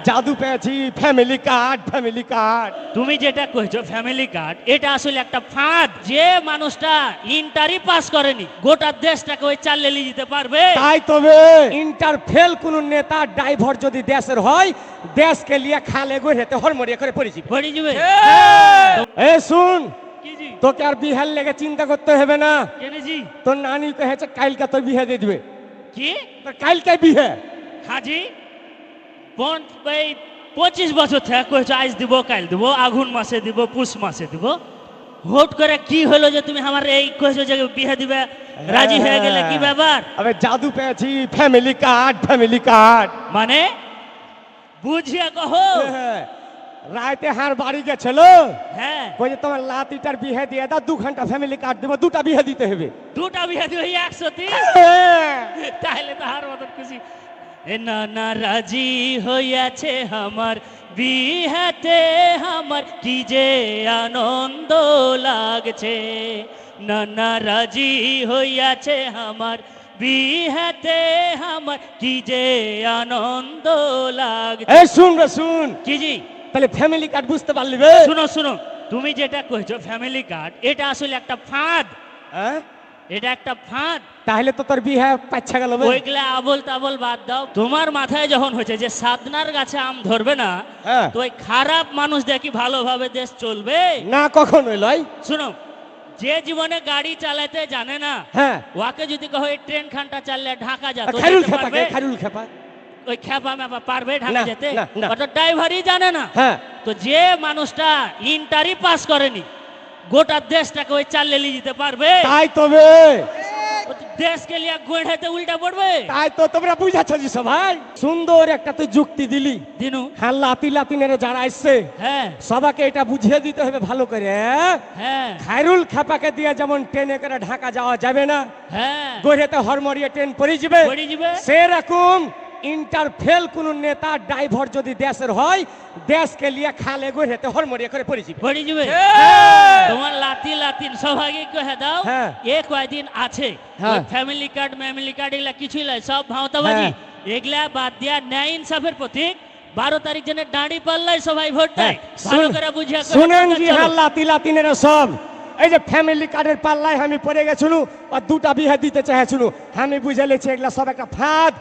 জাদু পেয়েছি, family card, family card. তুমি যেটা কইছো ফ্যামিলি কার্ড, এটা আসলে একটা ফাঁদ। যে মানুষটা ইন্টারই পাস করেনি গোটা দেশটাকে ওই চাল লেলি দিতে পারবে। তাই তবে ইন্টার ফেল কোন নেতা ড্রাইভার যদি দেশের হয়, দেশকে লিয়ে খালে গড়েতে হরমরিয়া করে পড়েছি। পড়ে যাবে। এ শুন, কি জি? তোকে আর বিহার লেগে চিন্তা করতে হবে না। জেনেছি। তোর নানি কহেছে কালকে তোর বিহে দিয়ে দিবে। কি? তোর কালকে বিহে। হাজি 25 বছর থেকে কইছো আজ দিব, কাল দিব, আগুন মাসে দিব, পুষ মাসে দিব। ভোট করে কি হলো যে তুমি আমার এই কইছো যে বিয়ে দিবে, রাজি হয়ে গেলে কি ব্যাপার? আবে জাদু পেয়েছি, ফ্যামিলি কার্ড, ফ্যামিলি কার্ড। মানে বুঝিয়ে কহো। রাতে হার বাড়ি গেছিল, হ্যাঁ, কইছে তোমার লাতিটার বিহে দিয়ে দাও, 2 ঘন্টা ফ্যামিলি কার্ড দেবো, 2টা বিহে দিতে হবে। দুটা বিয়ে দিবে 130। তাহলে তো হার মতন খুশি। এ নানা রাজি হইয়াছে আমার বিহাতে, আমার কি যে আনন্দ লাগছে। নানা রাজি হইয়াছে আমার বিহাতে, আমার কি যে আনন্দ লাগছে। এই শুন রে শুন, কি জি? তাহলে ফ্যামিলি কার্ড বুঝতে পারলি বে? শুনো শুনো, তুমি যেটা কইছো ফ্যামিলি কার্ড, এটা আসলে একটা ফাঁদ। হ্যাঁ? এটা একটা ফাঁদ। তাহলে তো তোর বিহে পাচ্ছা গেল বে। ওইগুলা আবল তাবল বাদ দাও। তোমার মাথায় যখন হয়েছে যে সাদনার গাছে আম ধরবে না, হ্যাঁ। তো ওই খারাপ মানুষ দেখি ভালোভাবে দেশ চলবে না কখনোই লয়। শুনো, যে জীবনে গাড়ি চালাতে জানে না, হ্যাঁ, ওকে যদি কहो এই ট্রেন খানটা চাললে ঢাকা যা, তো খারুল যেতে খেপা, পারবে? খারুল খেপা। ওই খেপা মেপা পারবে ঢাকা না, যেতে? না, না। ওটা ড্রাইভারই জানে না। হ্যাঁ, তো যে মানুষটা ইন্টারই পাস করেনি গোটা দেশটাকে ওই চাল লেলি দিতে পারবে? তাই তবে, ও তো দেশকে লিয়ে গোড়াতে উল্টা পড়বে। তাই তো তোমরা বুঝাচ্ছ জি সবাই। সুন্দর একটা তুই যুক্তি দিলি। দিনু। হ্যাঁ, লাতি লাতিনেরা যারা আসছে হ্যাঁ সবাইকে এটা বুঝিয়ে দিতে হবে ভালো করে। হ্যাঁ খায়রুল খেপাকে দিয়ে যেমন ট্রেনে করে ঢাকা যাওয়া যাবে না, হ্যাঁ, গড়েতে হরমরিয়ে ট্রেন পড়ে যাবে, পড়ে যাবে। সেরকম ইন্টার ফেল কোন নেতা ড্রাইভার যদি দেশের হয়, দেশকে লিয়ে খালে গড়েতে হরমরিয়ে করে পড়ে যাবে। পড়ে যাবে। তোমার লাতি লাতিন সবাইকে কহে দাও, হ্যাঁ। এ কয়দিন আছে হ্যাঁ। ফ্যামিলি কার্ড ম্যামিলি কার্ড এগুলা কিছুই নাই, সব ভাওতাবাজি। হ্যাঁ। এগুলা বাদ দিয়া ন্যায় ইনসাফের প্রতীক 12 তারিখ জেনে দাঁড়ি পাল্লাই সবাই ভোট দেয়। হ্যাঁ, ভালো করে বুঝিয়া কহে শুনেন দাও, জি, চলো। হ্যাঁ, লাতি লাতিনেরা সব এই যে ফ্যামিলি কার্ডের পাল্লায় আমি পড়ে গেছিল আর 2টা বিয়ে দিতে চাইছিল, আমি বুঝে লেছি এগুলা সব একটা ফাঁদ।